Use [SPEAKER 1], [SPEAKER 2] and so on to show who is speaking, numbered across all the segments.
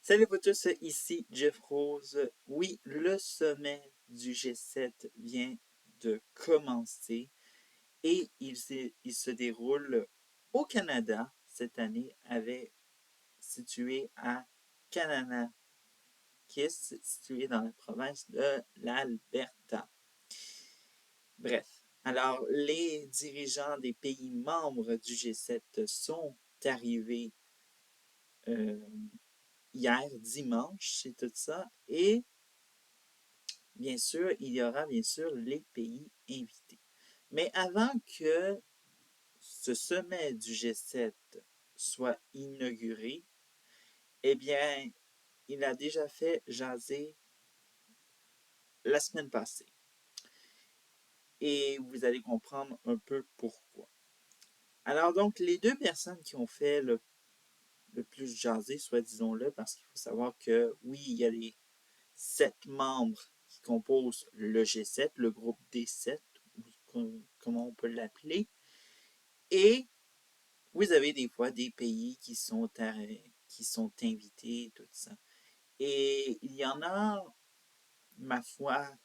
[SPEAKER 1] Salut vous tous, ici Jeff Rose. Oui, le sommet du G7 vient de commencer et il se déroule au Canada cette année, situé à Kananakis, situé dans la province de l'Alberta. Bref, alors les dirigeants des pays membres du G7 sont arrivés euh, hier dimanche, c'est tout ça, et bien sûr, il y aura bien sûr les pays invités. Mais avant que ce sommet du G7 soit inauguré, eh bien, il a déjà fait jaser la semaine passée. Et vous allez comprendre un peu pourquoi. Alors donc, les deux personnes qui ont fait le plus jaser, soit disons-le, parce qu'il faut savoir que oui, il y a les 7 membres qui composent le G7, le groupe des 7, comment on peut l'appeler. Et vous avez des fois des pays qui sont invités, tout ça. Et il y en a, ma foi,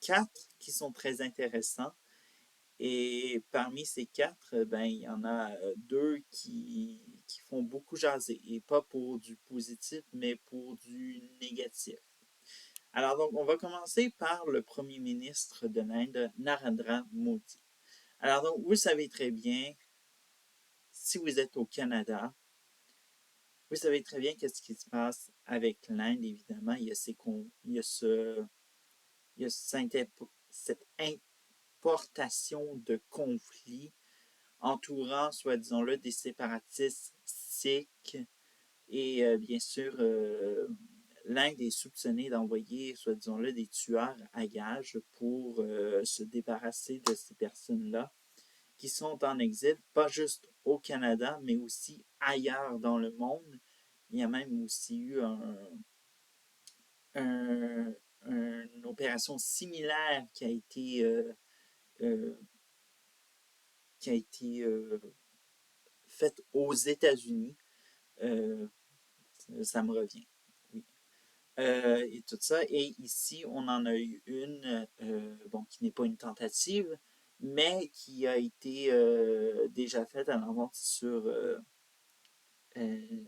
[SPEAKER 1] 4 qui sont très intéressants. Et parmi ces 4, ben, il y en a 2 qui font beaucoup jaser. Et pas pour du positif, mais pour du négatif. Alors donc, on va commencer par le premier ministre de l'Inde, Narendra Modi. Alors donc, vous savez très bien, si vous êtes au Canada, vous savez très bien qu'est-ce qui se passe avec l'Inde, évidemment. Il y a cette importation de conflits entourant, soit disons-le, des séparatistes sikhs. Et bien sûr, l'Inde est soupçonnée d'envoyer, soit disons-le, des tueurs à gages pour se débarrasser de ces personnes-là qui sont en exil, pas juste au Canada, mais aussi ailleurs dans le monde. Il y a même aussi eu une opération similaire euh, qui a été faite aux États-Unis. Euh, ça me revient. Oui. Et tout ça. Et ici, on en a eu une, bon, qui n'est pas une tentative, mais qui a été déjà faite à l'avance sur euh,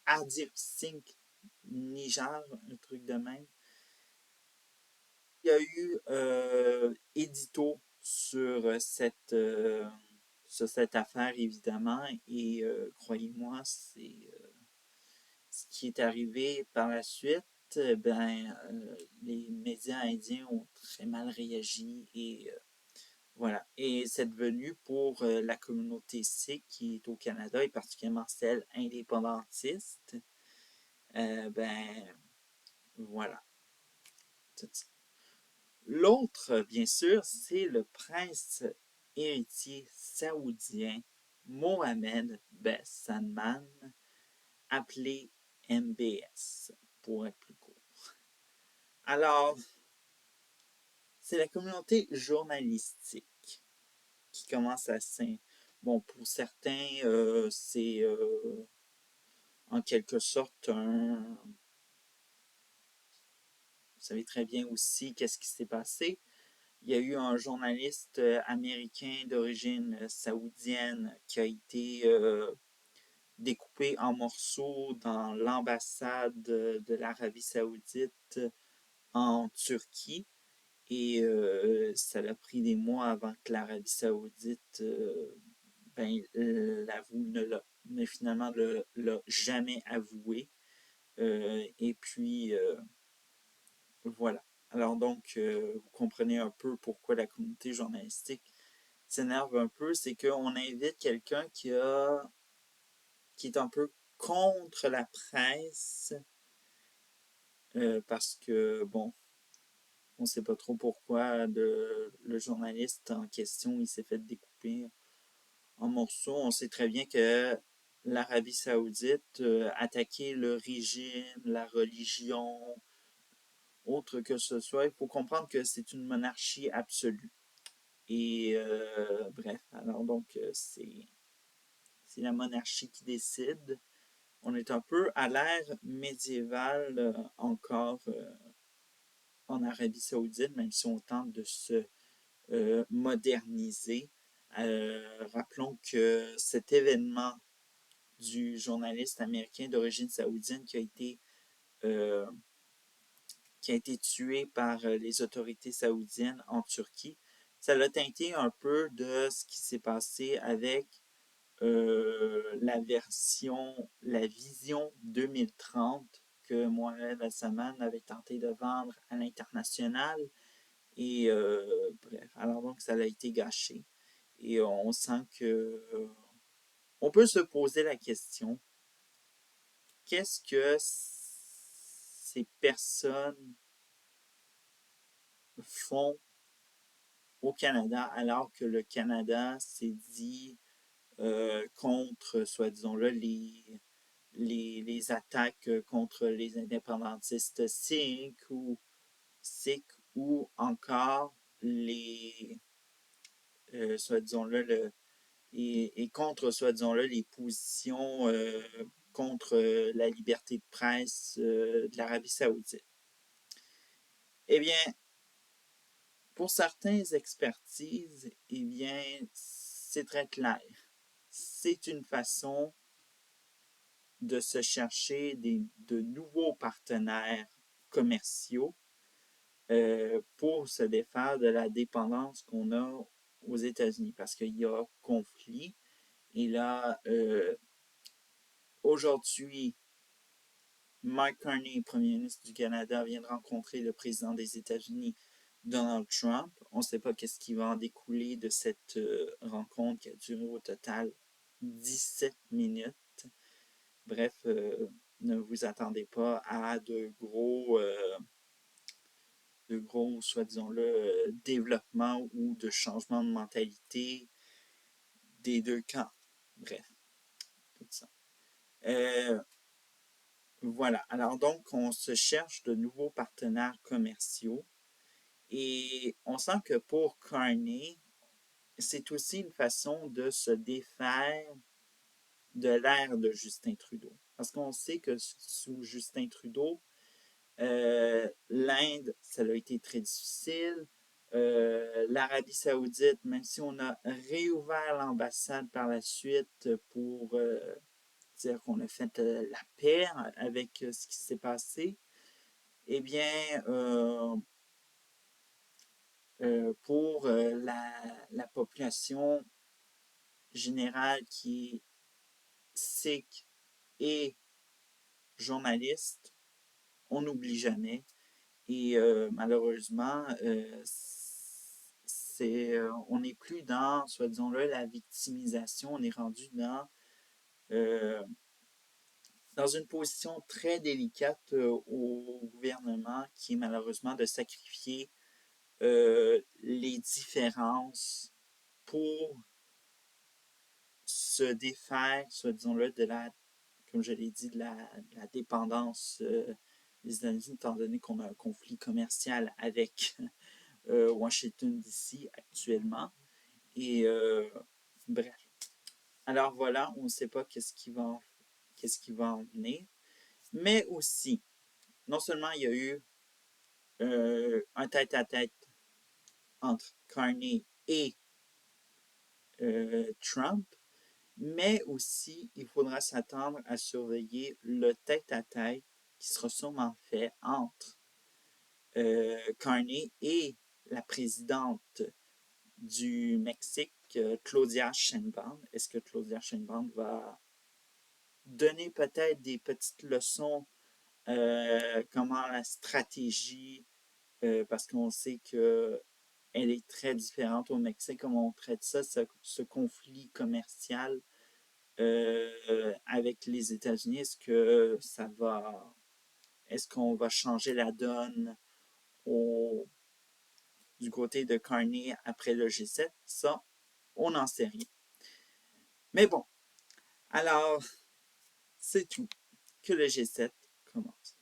[SPEAKER 1] Hardeep Singh Niger, un truc de même. Il y a eu édito sur cette affaire, évidemment, et croyez-moi, c'est ce qui est arrivé par la suite. Ben, les médias indiens ont très mal réagi et voilà. Et cette venue pour la communauté sikh qui est au Canada et particulièrement celle indépendantiste, ben voilà. L'autre, bien sûr, c'est le prince héritier saoudien Mohammed Ben Salman, appelé MBS pour être plus court. Alors, c'est la communauté journalistique qui commence à bon, pour certains, c'est en quelque sorte vous savez très bien aussi qu'est-ce qui s'est passé. Il y a eu un journaliste américain d'origine saoudienne qui a été découpé en morceaux dans l'ambassade de l'Arabie saoudite en Turquie. Et ça a pris des mois avant que l'Arabie saoudite ben, l'avoue, ne finalement l'a jamais avoué. Et puis, voilà. Alors donc, vous comprenez un peu pourquoi la communauté journalistique s'énerve un peu, c'est qu'on invite quelqu'un qui est un peu contre la presse, parce que, bon, on ne sait pas trop pourquoi le journaliste en question, il s'est fait découper en morceaux. On sait très bien que l'Arabie saoudite attaquait le régime, la religion, autre que ce soit. Il faut comprendre que c'est une monarchie absolue. Et bref, alors donc c'est la monarchie qui décide. On est un peu à l'ère médiévale encore en Arabie Saoudite, même si on tente de se moderniser. Rappelons que cet événement du journaliste américain d'origine saoudienne euh, qui a été tué par les autorités saoudiennes en Turquie, ça l'a teinté un peu de ce qui s'est passé avec la vision 2030 que Mohamed Al-Salman avait tenté de vendre à l'international. Et bref, alors donc ça a été gâché. Et on sent que on peut se poser la question, qu'est-ce que ces personnes font au Canada alors que le Canada s'est dit contre, soi-disant-là, les attaques contre les indépendantistes Sikhs ou encore soi-disant-là, et contre, soi-disant-là, les positions contre la liberté de presse de l'Arabie Saoudite. Eh bien, pour certaines expertises, eh bien, c'est très clair. C'est une façon de se chercher de nouveaux partenaires commerciaux pour se défaire de la dépendance qu'on a aux États-Unis, parce qu'il y a conflit. Et là, aujourd'hui, Mike Carney, premier ministre du Canada, vient de rencontrer le président des États-Unis, Donald Trump. On ne sait pas qu'est-ce qui va en découler de cette rencontre qui a duré au total 17 minutes. Bref, ne vous attendez pas à de gros, soi-disant-le, développements ou de changements de mentalité des deux camps. Bref, tout ça. Voilà. Alors donc, on se cherche de nouveaux partenaires commerciaux et on sent que pour Carney, c'est aussi une façon de se défaire de l'ère de Justin Trudeau. Parce qu'on sait que sous Justin Trudeau, l'Inde, ça a été très difficile. L'Arabie Saoudite, même si on a réouvert l'ambassade par la suite pour dire qu'on a fait la paix avec ce qui s'est passé, eh bien, pour la population générale qui est sikh et journaliste, on n'oublie jamais. Et malheureusement, on n'est plus dans, soit disons-le, la victimisation, on est rendu dans une position très délicate au gouvernement qui est malheureusement de sacrifier les différences pour se défaire, soit disons-le, comme je l'ai dit, de la dépendance des États-Unis, étant donné qu'on a un conflit commercial avec Washington DC actuellement. Et bref. Alors voilà, on ne sait pas qu'est-ce qui va en venir. Mais aussi, non seulement il y a eu un tête-à-tête entre Carney et Trump, mais aussi il faudra s'attendre à surveiller le tête-à-tête qui sera sûrement fait entre Carney et la présidente du Mexique, Claudia Sheinbaum. Est-ce que Claudia Sheinbaum va donner peut-être des petites leçons comment la stratégie, parce qu'on sait que elle est très différente au Mexique, comment on traite ça, ce conflit commercial avec les États-Unis. Est-ce qu'on va changer la donne du côté de Carney après le G7? Ça, on n'en sait rien. Mais bon, alors, c'est tout. Que le G7 commence.